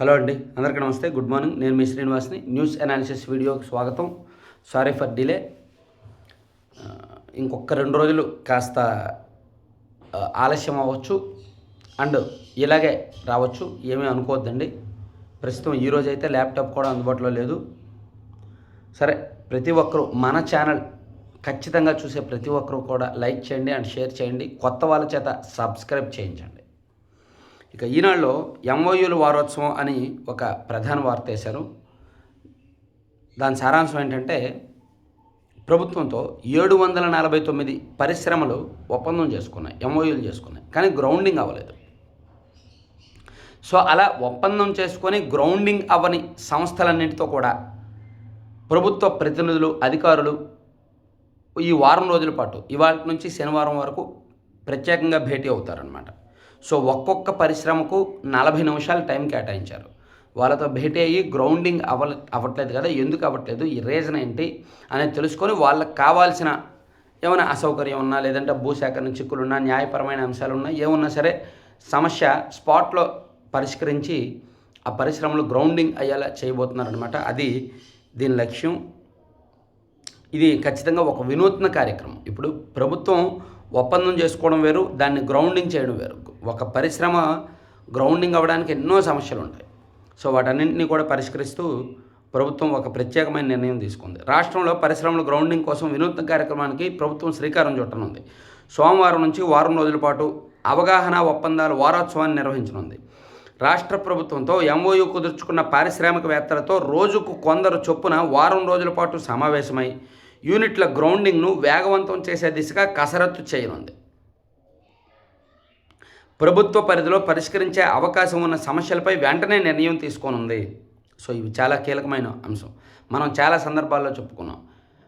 Hello అండి, అందరికీ నమస్తే. Good morning. నేను మీ శ్రీనివాస్ని. న్యూస్ అనాలిసిస్ వీడియోకి స్వాగతం. Sorry for delay. ఇంకొక 2 రోజులు కాస్త ఆలస్యం అవ్వచ్చు అండ్ ఇలాగే రావచ్చు, ఏమీ అనుకోవద్దండి. ప్రస్తుతం ఈరోజు అయితే ల్యాప్టాప్ కూడా అందుబాటులో లేదు. సరే, ప్రతి ఒక్కరూ మన ఛానల్ ఖచ్చితంగా చూసే ప్రతి ఒక్కరూ కూడా లైక్ చేయండి అండ్ షేర్ చేయండి. కొత్త వాళ్ళ చేత సబ్స్క్రైబ్ చేయించండి. ఇక ఈనాడులో ఎంఓయూల వారోత్సవం అని ఒక ప్రధాన వార్త వేశారు. దాని సారాంశం ఏంటంటే, ప్రభుత్వంతో 749 పరిశ్రమలు ఒప్పందం చేసుకున్నాయి, ఎంఓయూలు చేసుకున్నాయి, కానీ గ్రౌండింగ్ అవ్వలేదు. సో అలా ఒప్పందం చేసుకొని గ్రౌండింగ్ అవ్వని సంస్థలన్నింటితో కూడా ప్రభుత్వ ప్రతినిధులు, అధికారులు ఈ వారం రోజుల పాటు, ఇవాళ నుంచి శనివారం వరకు ప్రత్యేకంగా భేటీ అవుతారనమాట. సో ఒక్కొక్క పరిశ్రమకు 40 నిమిషాలు టైం కేటాయించారు. వాళ్ళతో భేటీ అయ్యి గ్రౌండింగ్ అవ్వట్లేదు కదా, ఎందుకు అవ్వట్లేదు, ఈ రీజన్ ఏంటి అనేది తెలుసుకొని వాళ్ళకి కావాల్సిన ఏమైనా అసౌకర్యం ఉన్నా, లేదంటే భూసేకరణ చిక్కులున్నా, న్యాయపరమైన అంశాలు ఉన్నా, ఏమున్నా సరే సమస్య స్పాట్లో పరిష్కరించి ఆ పరిశ్రమలు గ్రౌండింగ్ అయ్యేలా చేయబోతున్నారనమాట. అది దీని లక్ష్యం. ఇది ఖచ్చితంగా ఒక వినూత్న కార్యక్రమం. ఇప్పుడు ప్రభుత్వం ఒప్పందం చేసుకోవడం వేరు, దాన్ని గ్రౌండింగ్ చేయడం వేరు. ఒక పరిశ్రమ గ్రౌండింగ్ అవ్వడానికి ఎన్నో సమస్యలు ఉంటాయి. సో వాటన్నింటినీ కూడా పరిష్కరిస్తూ ప్రభుత్వం ఒక ప్రత్యేకమైన నిర్ణయం తీసుకుంది. రాష్ట్రంలో పరిశ్రమల గ్రౌండింగ్ కోసం వినూత్న కార్యక్రమానికి ప్రభుత్వం శ్రీకారం చుట్టనుంది. సోమవారం నుంచి వారం రోజుల పాటు అవగాహన ఒప్పందాల వారోత్సవాన్ని నిర్వహించనుంది. రాష్ట్ర ప్రభుత్వంతో ఎంఓయూ కుదుర్చుకున్న పారిశ్రామికవేత్తలతో రోజుకు కొందరు చొప్పున వారం రోజుల పాటు సమావేశమై యూనిట్ల గ్రౌండింగ్ను వేగవంతం చేసే దిశగా కసరత్తు చేయనుంది. ప్రభుత్వ పరిధిలో పరిష్కరించే అవకాశం ఉన్న సమస్యలపై వెంటనే నిర్ణయం తీసుకోనుంది. సో ఇవి చాలా కీలకమైన అంశం. మనం చాలా సందర్భాల్లో చెప్పుకున్నాం.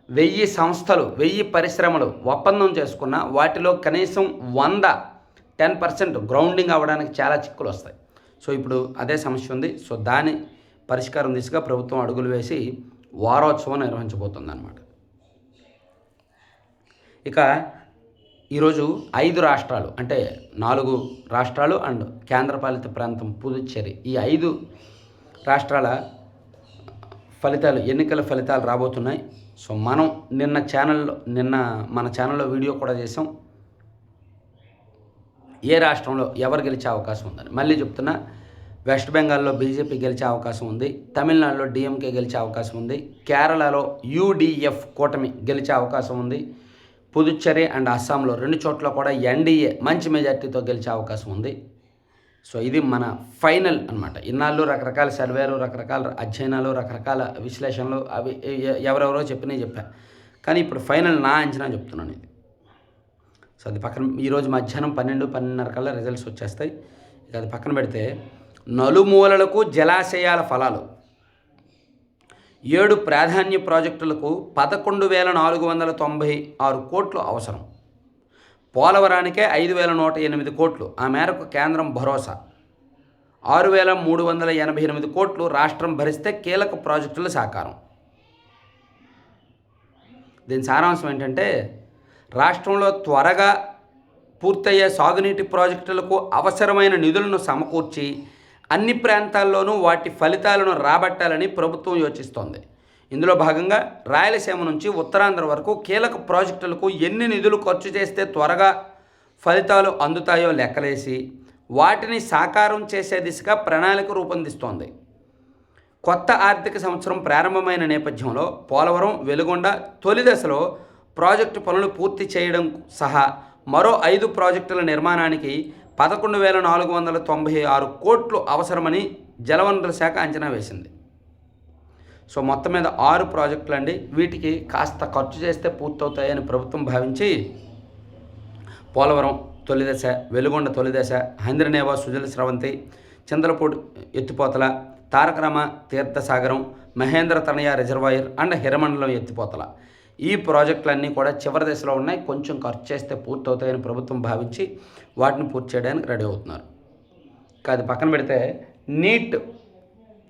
1000 సంస్థలు, 1000 పరిశ్రమలు ఒప్పందం చేసుకున్న వాటిలో కనీసం 10% గ్రౌండింగ్ అవ్వడానికి చాలా చిక్కులు వస్తాయి. సో ఇప్పుడు అదే సమస్య ఉంది. సో దాని పరిష్కారం దిశగా ప్రభుత్వం అడుగులు వేసి వారోత్సవం నిర్వహించబోతుంది అన్నమాట. ఇక ఈరోజు 5 రాష్ట్రాలు, అంటే 4 రాష్ట్రాలు అండ్ కేంద్రపాలిత ప్రాంతం పుదుచ్చేరి, ఈ 5 రాష్ట్రాల ఫలితాలు, ఎన్నికల ఫలితాలు రాబోతున్నాయి. సో మనం నిన్న మన ఛానల్లో వీడియో కూడా చేసాం, ఏ రాష్ట్రంలో ఎవరు గెలిచే అవకాశం ఉందని. మళ్ళీ చెప్తున్నా, వెస్ట్ బెంగాల్లో బీజేపీ గెలిచే అవకాశం ఉంది, తమిళనాడులో డిఎంకే గెలిచే అవకాశం ఉంది, కేరళలో యూడిఎఫ్ కూటమి గెలిచే అవకాశం ఉంది, పుదుచ్చేరి అండ్ అస్సాంలో 2 చోట్ల కూడా ఎన్డీఏ మంచి మెజార్టీతో గెలిచే అవకాశం ఉంది. సో ఇది మన ఫైనల్ అనమాట. ఇన్నాళ్ళు రకరకాల సర్వేలు, రకరకాల అధ్యయనాలు, రకరకాల విశ్లేషణలు అవి ఎవరెవరో చెప్పా, కానీ ఇప్పుడు ఫైనల్ నా అంచనా చెప్తున్నాను ఇది. సో అది పక్కన, ఈరోజు మధ్యాహ్నం 12-12:30 కల్లా రిజల్ట్స్ వచ్చేస్తాయి. ఇక అది పక్కన పెడితే, నలుమూలలకు జలాశయాల ఫలాలు. 7 ప్రాధాన్య ప్రాజెక్టులకు 11,496 కోట్లు అవసరం. పోలవరానికే 5,108 కోట్లు. ఆ మేరకు కేంద్రం భరోసా. 6,388 కోట్లు రాష్ట్రం భరిస్తే కీలక ప్రాజెక్టుల సాకారం. దీని సారాంశం ఏంటంటే, రాష్ట్రంలో త్వరగా పూర్తయ్యే సాగునీటి ప్రాజెక్టులకు అవసరమైన నిధులను సమకూర్చి అన్ని ప్రాంతాల్లోనూ వాటి ఫలితాలను రాబట్టాలని ప్రభుత్వం యోచిస్తోంది. ఇందులో భాగంగా రాయలసీమ నుంచి ఉత్తరాంధ్ర వరకు కీలక ప్రాజెక్టులకు ఎన్ని నిధులు ఖర్చు చేస్తే త్వరగా ఫలితాలు అందుతాయో లెక్కలేసి వాటిని సాకారం చేసే దిశగా ప్రణాళిక రూపొందిస్తోంది. కొత్త ఆర్థిక సంవత్సరం ప్రారంభమైన నేపథ్యంలో పోలవరం, వెలుగొండ తొలి దశలో ప్రాజెక్టు పనులు పూర్తి చేయడం సహా మరో 5 ప్రాజెక్టుల నిర్మాణానికి 11,496 కోట్లు అవసరమని జలవనరుల శాఖ అంచనా వేసింది. సో మొత్తం మీద 6 ప్రాజెక్టులు అండి. వీటికి కాస్త ఖర్చు చేస్తే పూర్తవుతాయని ప్రభుత్వం భావించి పోలవరం తొలి దశ, వెలుగొండ తొలి దశ, హంద్రనేవా సుజల స్రవంతి, చంద్రపూడి ఎత్తిపోతల, తారకరామ తీర్థసాగరం, మహేంద్ర తనయ రిజర్వాయర్ అండ్ హిరమండలం ఎత్తిపోతల, ఈ ప్రాజెక్టులన్నీ కూడా చివరి దశలో ఉన్నాయి. కొంచెం ఖర్చు చేస్తే పూర్తవుతాయని ప్రభుత్వం భావించి వాటిని పూర్తి చేయడానికి రెడీ అవుతున్నారు. అది పక్కన పెడితే, నీట్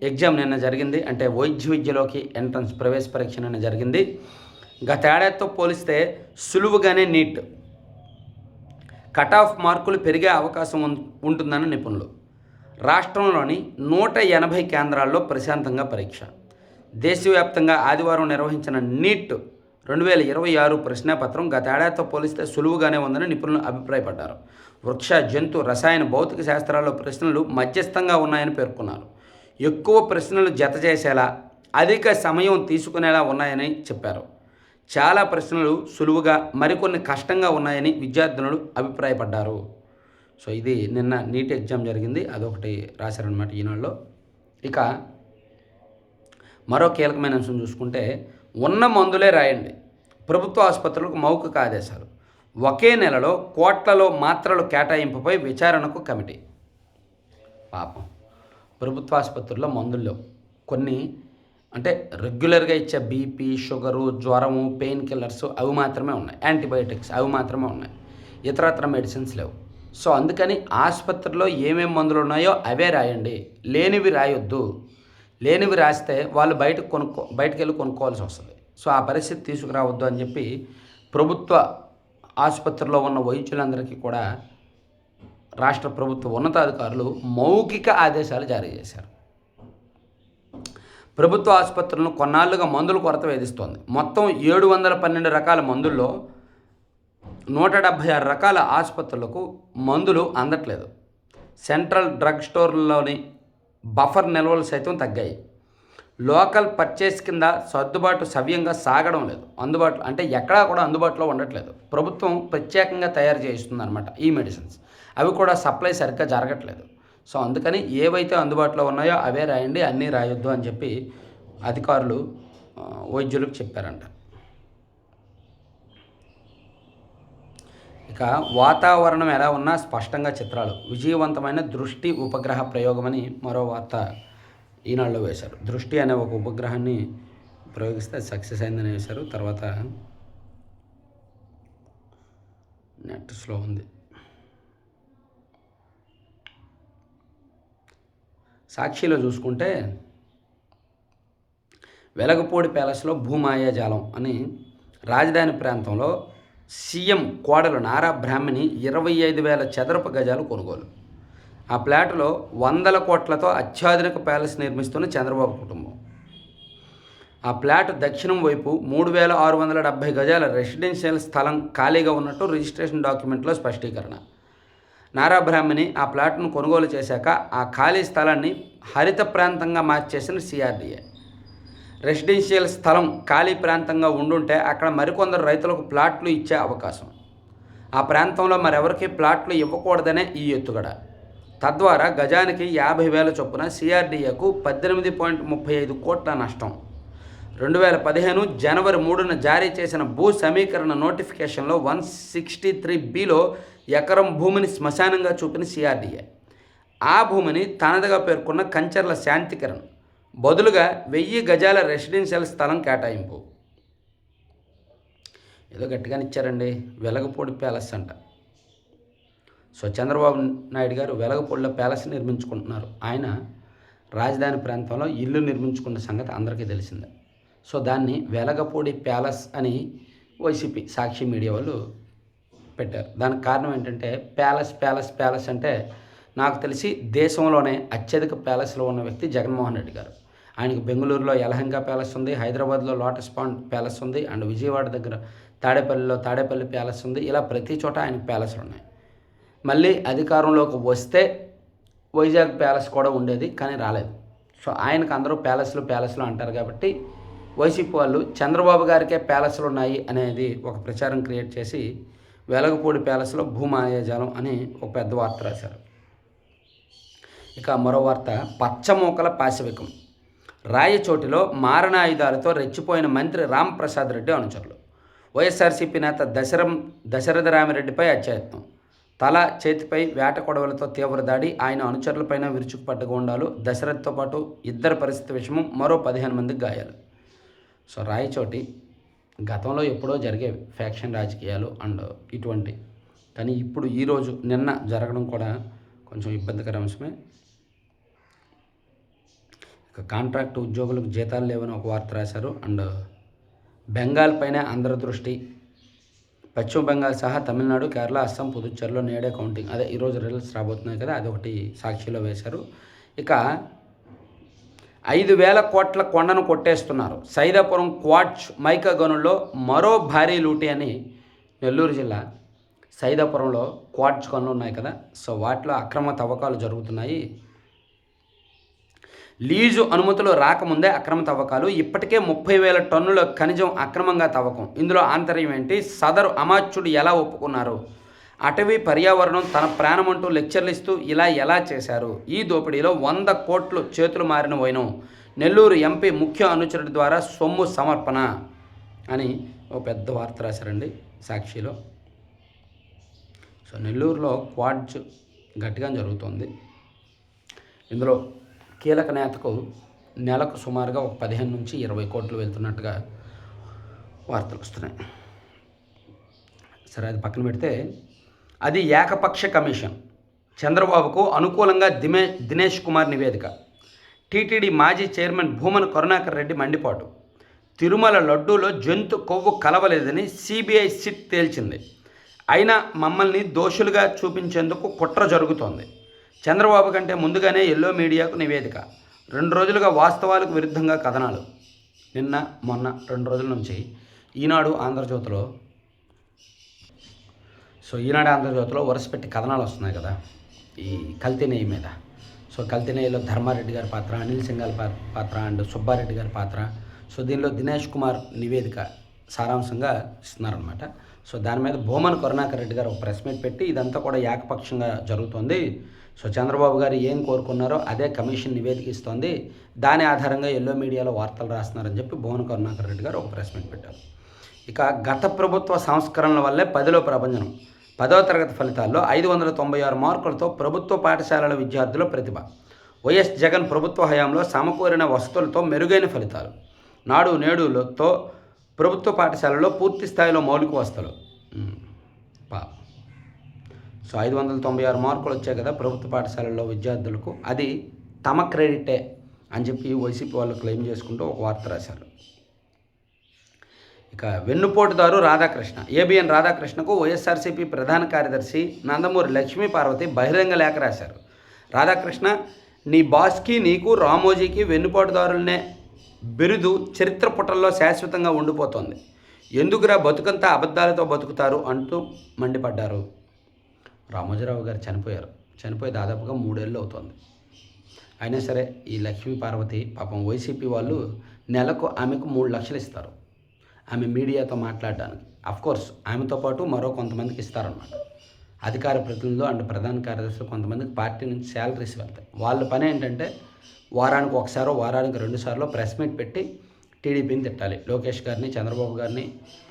ఎగ్జామ్ నిన్న జరిగింది. అంటే వైద్య విద్యలోకి ఎంట్రన్స్ ప్రవేశ పరీక్ష నిన్న జరిగింది. గత ఏడాదితో పోలిస్తే సులువుగానే నీట్ కట్ ఆఫ్ మార్కులు పెరిగే అవకాశం ఉంటుందని నిపుణులు. రాష్ట్రంలోని 180 కేంద్రాల్లో ప్రశాంతంగా పరీక్ష. దేశవ్యాప్తంగా ఆదివారం నిర్వహించిన నీట్ 2026 ప్రశ్నాపత్రం గత ఏడాదితో పోలిస్తే సులువుగానే ఉందని నిపుణులు అభిప్రాయపడ్డారు. వృక్ష, జంతు, రసాయన, భౌతిక శాస్త్రాల్లో ప్రశ్నలు మధ్యస్థంగా ఉన్నాయని పేర్కొన్నారు. ఎక్కువ ప్రశ్నలు జత చేసేలా, అధిక సమయం తీసుకునేలా ఉన్నాయని చెప్పారు. చాలా ప్రశ్నలు సులువుగా, మరికొన్ని కష్టంగా ఉన్నాయని విద్యార్థులు అభిప్రాయపడ్డారు. సో ఇది నిన్న నీట్ ఎగ్జామ్ జరిగింది, అదొకటి రాశారనమాట ఈనాడులో. ఇక మరో కీలకమైన అంశం చూసుకుంటే, ఉన్న మందులే రాయండి, ప్రభుత్వ ఆసుపత్రులకు మౌఖిక ఆదేశాలు. ఒకే నెలలో కోట్లలో మాత్రలు కేటాయింపుపై విచారణకు కమిటీ. పాపం ప్రభుత్వ ఆసుపత్రుల్లో మందుల్లో కొన్ని అంటే రెగ్యులర్గా ఇచ్చే బీపీ, షుగరు, జ్వరము, పెయిన్ కిల్లర్స్ అవి మాత్రమే ఉన్నాయి, యాంటీబయాటిక్స్ అవి మాత్రమే ఉన్నాయి, ఇతరత్ర మెడిసిన్స్ లేవు. సో అందుకని ఆసుపత్రిలో ఏమేమి మందులు ఉన్నాయో అవే రాయండి, లేనివి రాయొద్దు. లేనివి రాస్తే వాళ్ళు బయటకు వెళ్ళి కొనుక్కోవాల్సి వస్తుంది. సో ఆ పరిస్థితి తీసుకురావద్దు అని చెప్పి ప్రభుత్వ ఆసుపత్రిలో ఉన్న వైద్యులందరికీ కూడా రాష్ట్ర ప్రభుత్వ ఉన్నతాధికారులు మౌఖిక ఆదేశాలు జారీ చేశారు. ప్రభుత్వ ఆసుపత్రులను కొన్నాళ్లుగా మందుల కొరత వేధిస్తోంది. మొత్తం 712 రకాల మందుల్లో 176 రకాల ఆసుపత్రులకు మందులు అందట్లేదు. సెంట్రల్ డ్రగ్ స్టోర్లలోని బఫర్ నిల్వలు సైతం తగ్గాయి. లోకల్ పర్చేస్ కింద సర్దుబాటు సవ్యంగా సాగడం లేదు. అందుబాటులో అంటే ఎక్కడా కూడా అందుబాటులో ఉండట్లేదు. ప్రభుత్వం ప్రత్యేకంగా తయారు చేయిస్తుంది అనమాట ఈ మెడిసిన్స్, అవి కూడా సప్లై సరిగ్గా జరగట్లేదు. సో అందుకని ఏవైతే అందుబాటులో ఉన్నాయో అవే రాయండి, అన్నీ రాయొద్దు అని చెప్పి అధికారులు వైద్యులకు చెప్పారంట. ఇక వాతావరణం ఎలా ఉన్నా స్పష్టంగా చిత్రాలు, విజయవంతమైన దృష్టి ఉపగ్రహ ప్రయోగమని మరో వార్త ఈనాడులో వేశారు. దృష్టి అనే ఒక ఉపగ్రహాన్ని ప్రయోగిస్తే సక్సెస్ అయిందని వేశారు. తర్వాత నెట్ స్లో ఉంది. సాక్షిలో చూసుకుంటే వెలగపూడి ప్యాలెస్లో భూమాయాజాలం అని రాజధాని ప్రాంతంలో సీఎం కోడలు నారా బ్రాహ్మణి 25,000 చదరపు గజాలు కొనుగోలు. ఆ ప్లాటులో 100 కోట్లతో అత్యాధునిక ప్యాలెస్ నిర్మిస్తున్న చంద్రబాబు కుటుంబం. ఆ ప్లాటు దక్షిణం వైపు 3,670 గజాల రెసిడెన్షియల్ స్థలం ఖాళీగా ఉన్నట్టు రిజిస్ట్రేషన్ డాక్యుమెంట్లో స్పష్టీకరణ. నారా బ్రాహ్మణి ఆ ప్లాట్ను కొనుగోలు చేశాక ఆ ఖాళీ స్థలాన్ని హరిత ప్రాంతంగా మార్చేసిన సిఆర్డీఏ. రెసిడెన్షియల్ స్థలం ఖాళీ ప్రాంతంగా ఉండుంటే అక్కడ మరికొందరు రైతులకు ప్లాట్లు ఇచ్చే అవకాశం. ఆ ప్రాంతంలో మరెవరికి ప్లాట్లు ఇవ్వకూడదనే ఈ ఎత్తుగడ. తద్వారా గజానికి 50,000 చొప్పున సిఆర్డీఏకు 18.35 కోట్ల నష్టం. 2015 జనవరి 3న జారీ చేసిన భూ సమీకరణ నోటిఫికేషన్లో 163(b)లో ఎకరం భూమిని శ్మశానంగా చూపిన సిఆర్డీఏ ఆ భూమిని తనదిగా పేర్కొన్న కంచర్ల శాంతికిరణ్ బదులుగా 1000 గజాల రెసిడెన్షియల్ స్థలం కేటాయింపు. ఏదో గట్టిగానే ఇచ్చారండి, వెలగపూడి ప్యాలెస్ అంట. సో చంద్రబాబు నాయుడు గారు వెలగపూడిలో ప్యాలెస్ నిర్మించుకుంటున్నారు. ఆయన రాజధాని ప్రాంతంలో ఇల్లు నిర్మించుకున్న సంగతి అందరికీ తెలిసిందే. సో దాన్ని వెలగపూడి ప్యాలెస్ అని వైసీపీ సాక్షి మీడియా వాళ్ళు పెట్టారు. దానికి కారణం ఏంటంటే ప్యాలెస్ అంటే నాకు తెలిసి దేశంలోనే అత్యధిక ప్యాలెస్లో ఉన్న వ్యక్తి జగన్మోహన్ రెడ్డి గారు. ఆయనకు బెంగళూరులో యలహంక ప్యాలెస్ ఉంది, హైదరాబాద్లో లోటస్ పాండ్ ప్యాలెస్ ఉంది, అండ్ విజయవాడ దగ్గర తాడేపల్లిలో తాడేపల్లి ప్యాలెస్ ఉంది. ఇలా ప్రతి చోట ఆయనకు ప్యాలెస్లు ఉన్నాయి. మళ్ళీ అధికారంలోకి వస్తే వైజాగ్ ప్యాలెస్ కూడా ఉండేది, కానీ రాలేదు. సో ఆయనకు అందరూ ప్యాలెస్లు అంటారు కాబట్టి వైసీపీ వాళ్ళు చంద్రబాబు గారికే ప్యాలెస్లు ఉన్నాయి అనేది ఒక ప్రచారం క్రియేట్ చేసి వెలగపూడి ప్యాలెస్లో భూమాయాజాలం అని ఒక పెద్ద వార్త రాశారు. ఇక మరో వార్త, పచ్చమూకల పాశవికం. రాయచోటిలో మారణాయుధాలతో రెచ్చిపోయిన మంత్రి రాంప్రసాద్ రెడ్డి అనుచరులు. వైఎస్ఆర్సీపీ నేత దశరథ రామిరెడ్డిపై అత్యాయత్నం. తల, చేతిపై వేట కొడవలతో తీవ్ర దాడి. ఆయన అనుచరులపైన విరుచుకుపడ్డ గూండాలు. దశరథ్తో పాటు 2 పరిస్థితి విషమం, మరో 15 మందికి గాయాలు. సో రాయచోటి గతంలో ఎప్పుడో జరిగే ఫ్యాక్షన్ రాజకీయాలు అండ్ ఇటువంటి, కానీ ఇప్పుడు ఈరోజు నిన్న జరగడం కూడా కొంచెం ఇబ్బందికర అంశమే. ఇక కాంట్రాక్ట్ ఉద్యోగులకు జీతాలు లేవని ఒక వార్త రాశారు. అండ్ బెంగాల్ పైన అందరి దృష్టి, పశ్చిమ బెంగాల్ సహా తమిళనాడు, కేరళ, అస్సాం, పుదుచ్చేరిలో నేడే కౌంటింగ్. అదే ఈరోజు రిజల్ట్స్ రాబోతున్నాయి కదా, అదొకటి సాక్షిలో వేశారు. ఇక 5,000 కోట్ల కొండను కొట్టేస్తున్నారు. సైదాపురం క్వార్ట్జ్ మైకా గనుల్లో మరో భారీ లూటీ అని నెల్లూరు జిల్లా సైదాపురంలో క్వార్ట్జ్ గనులు ఉన్నాయి కదా, సో వాటిలో అక్రమ తవ్వకాలు జరుగుతున్నాయి. లీజు అనుమతులు రాకముందే అక్రమ తవ్వకాలు. ఇప్పటికే 30,000 టన్నుల ఖనిజం అక్రమంగా తవ్వకం. ఇందులో ఆంతర్యం ఏంటి? సదరు అమాత్యుడు ఎలా ఒప్పుకున్నారు? అటవీ పర్యావరణం తన ప్రాణమంటూ లెక్చర్లు ఇస్తూ ఇలా ఎలా చేశారు? ఈ దోపిడీలో 100 కోట్లు చేతులు మారిన వైనం. నెల్లూరు ఎంపీ ముఖ్య అనుచరుడి ద్వారా సొమ్ము సమర్పణ అని ఒక పెద్ద వార్త రాశారండి సాక్షిలో. సో నెల్లూరులో క్వాడ్జ్ గట్టిగా జరుగుతోంది. ఇందులో కీలక నేతకు నెలకు సుమారుగా ఒక 15 నుంచి 20 కోట్లు వెళ్తున్నట్టుగా వార్తలు వస్తున్నాయి. సరే, అది పక్కన పెడితే అది ఏకపక్ష కమిషన్. చంద్రబాబుకు అనుకూలంగా దినేష్ కుమార్ నివేదిక. టీటీడీ మాజీ చైర్మన్ భూమన కరుణాకర్ రెడ్డి మండిపాటు. తిరుమల లడ్డూలో జంతు కొవ్వు కలవలేదని సిబిఐ సిట్ తేల్చింది. అయినా మమ్మల్ని దోషులుగా చూపించేందుకు కుట్ర జరుగుతోంది. చంద్రబాబు కంటే ముందుగానే ఎల్లో మీడియాకు నివేదిక. 2 రోజులుగా వాస్తవాలకు విరుద్ధంగా కథనాలు. నిన్న మొన్న 2 రోజుల నుంచి ఈనాడు ఆంధ్రజ్యోతిలో వరుసపెట్టి కథనాలు వస్తున్నాయి కదా ఈ కల్తీ నెయ్యి మీద. సో కల్తీ నెయ్యిలో ధర్మారెడ్డి గారి పాత్ర, అనిల్ సింఘాల్ పాత్ర అండ్ సుబ్బారెడ్డి గారి పాత్ర. సో దీనిలో దినేష్ కుమార్ నివేదిక సారాంశంగా ఇస్తున్నారనమాట. సో దాని మీద భూమన కరుణాకర్ రెడ్డి గారు ఒక ప్రెస్ మీట్ పెట్టి ఇదంతా కూడా ఏకపక్షంగా జరుగుతుంది. సో చంద్రబాబు గారు ఏం కోరుకున్నారో అదే కమిషన్ నివేదిక ఇస్తోంది. దాని ఆధారంగా ఎల్లో మీడియాలో వార్తలు రాస్తున్నారని చెప్పి భువన కరుణాకర్ రెడ్డి గారు ఒక ప్రెస్ మీట్ పెట్టారు. ఇక గత ప్రభుత్వ సంస్కరణల వల్లే 10లో ప్రభంజనం. 10వ తరగతి ఫలితాల్లో 596 మార్కులతో ప్రభుత్వ పాఠశాలల విద్యార్థుల ప్రతిభ. వైఎస్ జగన్ ప్రభుత్వ హయాంలో సమకూరిన వసతులతో మెరుగైన ఫలితాలు. నాడు నేడులతో ప్రభుత్వ పాఠశాలలో పూర్తి స్థాయిలో మౌలిక వసతులు. సో 596 మార్కులు వచ్చాయి కదా ప్రభుత్వ పాఠశాలల్లో విద్యార్థులకు, అది తమ క్రెడిటే అని చెప్పి వైసీపీ వాళ్ళు క్లెయిమ్ చేసుకుంటూ ఒక వార్త రాశారు. ఇక వెన్నుపోటుదారు రాధాకృష్ణ. ఏబిఎన్ రాధాకృష్ణకు వైఎస్ఆర్సీపీ ప్రధాన కార్యదర్శి నందమూరి లక్ష్మీ పార్వతి బహిరంగ లేఖ రాశారు. రాధాకృష్ణ, నీ బాస్కి నీకు రామోజీకి వెన్నుపోటుదారులనే బిరుదు చరిత్ర పుటల్లో శాశ్వతంగా ఉండిపోతోంది. ఎందుకురా బతుకంతా అబద్ధాలతో బతుకుతారు అంటూ మండిపడ్డారు. రామోజీరావు గారు చనిపోయి దాదాపుగా 3 ఏళ్ళు అవుతుంది. అయినా సరే ఈ లక్ష్మీ పార్వతి పాపం వైసీపీ వాళ్ళు నెలకు ఆమెకు 3 లక్షలు ఇస్తారు ఆమె మీడియాతో మాట్లాడడానికి. అఫ్కోర్స్ ఆమెతో పాటు మరో కొంతమందికి ఇస్తారన్నమాట. అధికార ప్రతినిధులు అండ్ ప్రధాన కార్యదర్శులు కొంతమందికి పార్టీ నుంచి శాలరీస్ వెళ్తాయి. వాళ్ళ పని ఏంటంటే వారానికి ఒకసారో వారానికి 2 సార్లు ప్రెస్ మీట్ పెట్టి టీడీపీని తిట్టాలి. లోకేష్ గారిని, చంద్రబాబు గారిని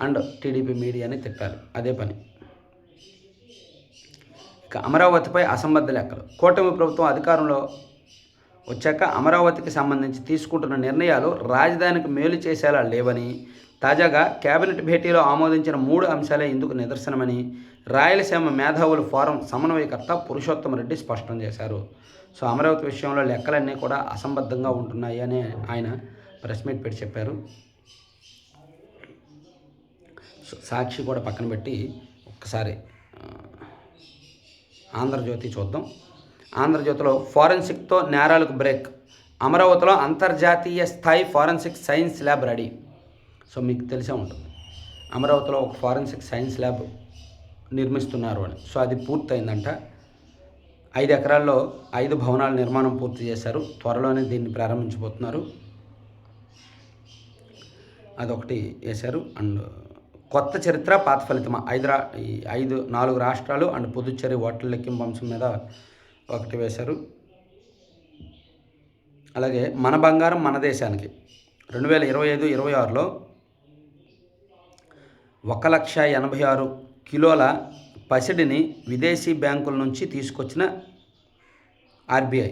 అండ్ టీడీపీ మీడియాని తిట్టాలి. అదే పని. ఇక అమరావతిపై అసంబద్ధ లెక్కలు. కూటమి ప్రభుత్వం అధికారంలో వచ్చాక అమరావతికి సంబంధించి తీసుకుంటున్న నిర్ణయాలు రాజధానికి మేలు చేసేలా లేవని, తాజాగా కేబినెట్ భేటీలో ఆమోదించిన 3 అంశాలే ఇందుకు నిదర్శనమని రాయలసీమ మేధావుల ఫోరం సమన్వయకర్త పురుషోత్తమ రెడ్డి స్పష్టం చేశారు. సో అమరావతి విషయంలో లెక్కలన్నీ కూడా అసంబద్ధంగా ఉంటున్నాయి అని ఆయన ప్రెస్ మీట్ పెట్టి చెప్పారు. సో సాక్షి కూడా పక్కన పెట్టి ఒక్కసారి ఆంధ్రజ్యోతి చూద్దాం. ఆంధ్రజ్యోతిలో ఫారెన్సిక్తో నేరాలకు బ్రేక్. అమరావతిలో అంతర్జాతీయ స్థాయి forensic science lab ready. So మీకు తెలిసే ఉంటుంది అమరావతిలో ఒక ఫారెన్సిక్ సైన్స్ ల్యాబ్ నిర్మిస్తున్నారు అని. సో అది పూర్తయిందంట. 5 ఎకరాల్లో 5 భవనాల నిర్మాణం పూర్తి చేశారు. త్వరలోనే దీన్ని ప్రారంభించబోతున్నారు. అదొకటి వేశారు. అండ్ కొత్త చరిత్ర పాత ఫలితమా 4 రాష్ట్రాలు అండ్ పుదుచ్చేరి ఓట్ల లెక్కింపు అంశం మీద ఒకటి వేశారు. అలాగే మన బంగారం మన దేశానికి 2025-26లో 1,86,000 కిలోల పసిడిని విదేశీ బ్యాంకుల నుంచి తీసుకొచ్చిన ఆర్బీఐ.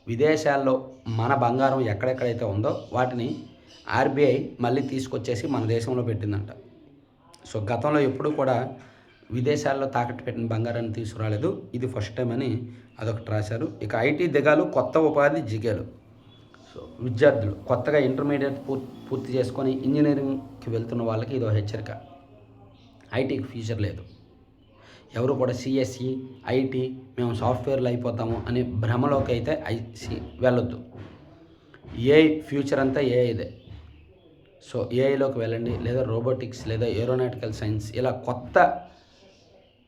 విదేశాల్లో మన బంగారం ఎక్కడెక్కడైతే ఉందో వాటిని ఆర్బీఐ మళ్ళీ తీసుకొచ్చేసి మన దేశంలో పెట్టిందంట. సో గతంలో ఎప్పుడూ కూడా విదేశాల్లో తాకట్టు పెట్టిన బంగారాన్ని తీసుకురాలేదు, ఇది ఫస్ట్ టైం అని అదొకటి రాశారు. ఇక ఐటీ దిగాలు, కొత్త ఉపాధి జిగాలు. సో విద్యార్థులు కొత్తగా ఇంటర్మీడియట్ పూర్తి చేసుకొని ఇంజనీరింగ్కి వెళ్తున్న వాళ్ళకి ఇదో హెచ్చరిక. ఐటీకి ఫ్యూచర్ లేదు. ఎవరు కూడా సిఎస్ఈ, ఐటీ మేము సాఫ్ట్వేర్లు అయిపోతాము అనే భ్రమలోకి అయితే వెళ్ళొద్దు. ఏఐ ఫ్యూచర్ అంతా ఏఐదే. సో ఏఐలోకి వెళ్ళండి, లేదా రోబోటిక్స్, లేదా ఏరోనాటికల్ సైన్స్, ఇలా కొత్త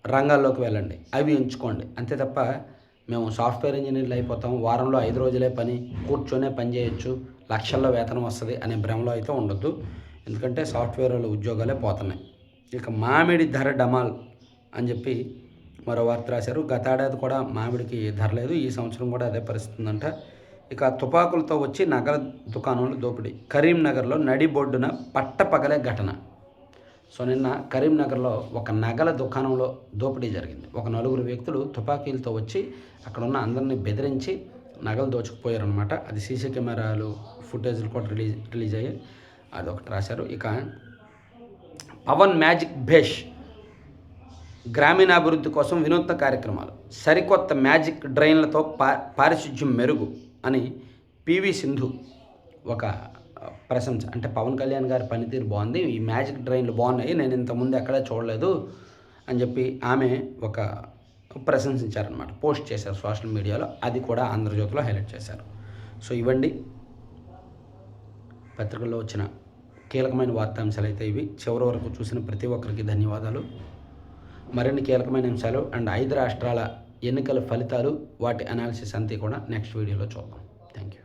రంగాల్లోకి వెళ్ళండి, అవి ఎంచుకోండి. అంతే తప్ప మేము సాఫ్ట్వేర్ ఇంజనీర్లు అయిపోతాం, వారంలో 5 రోజులే పని, కూర్చొనే పని చేయొచ్చు, లక్షల్లో వేతనం వస్తుంది అనే భ్రమలో అయితే ఉండొద్దు. ఎందుకంటే సాఫ్ట్వేర్ వాళ్ళ ఉద్యోగాలే పోతున్నాయి. ఇక మామిడి ధర డమాల్ అని చెప్పి మరో వార్త రాశారు. గత ఏడాది కూడా మామిడికి ధర లేదు, ఈ సంవత్సరం కూడా అదే పరిస్థితి ఉందంట. ఇక తుపాకులతో వచ్చి నగల దుకాణంలో దోపిడీ. కరీంనగర్లో నడిబొడ్డున పట్టపగలే ఘటన. సో నిన్న కరీంనగర్లో ఒక నగల దుకాణంలో దోపిడీ జరిగింది. ఒక 4 వ్యక్తులు తుపాకీలతో వచ్చి అక్కడ ఉన్న అందరినీ బెదిరించి నగలు దోచుకుపోయారనమాట. అది సీసీ కెమెరాలు ఫుటేజ్లు కూడా రిలీజ్ అయ్యాయి. అదొకటి రాశారు. ఇక పవన్ మ్యాజిక్ భేష్, గ్రామీణాభివృద్ధి కోసం వినూత్న కార్యక్రమాలు, సరికొత్త మ్యాజిక్ డ్రైన్లతో పారిశుధ్యం మెరుగు అని పివి సింధు ఒక ప్రశంస. అంటే పవన్ కళ్యాణ్ గారి పనితీరు బాగుంది, ఈ మ్యాజిక్ డ్రైన్లు బాగున్నాయి, నేను ఇంతకుముందు ఎక్కడా చూడలేదు అని చెప్పి ఆమె ఒక ప్రశంసించారనమాట. పోస్ట్ చేశారు సోషల్ మీడియాలో. అది కూడా ఆంధ్రజ్యోతిలో హైలైట్ చేశారు. సో ఇవ్వండి పత్రికల్లో వచ్చిన కీలకమైన వార్తాంశాలు అయితే ఇవి. చివరి వరకు చూసిన ప్రతి ఒక్కరికి ధన్యవాదాలు. మరిన్ని కీలకమైన అంశాలు అండ్ 5 రాష్ట్రాల ఎన్నికల ఫలితాలు, వాటి అనాలిసిస్ అంతా కూడా నెక్స్ట్ వీడియోలో చూద్దాం. Thank you.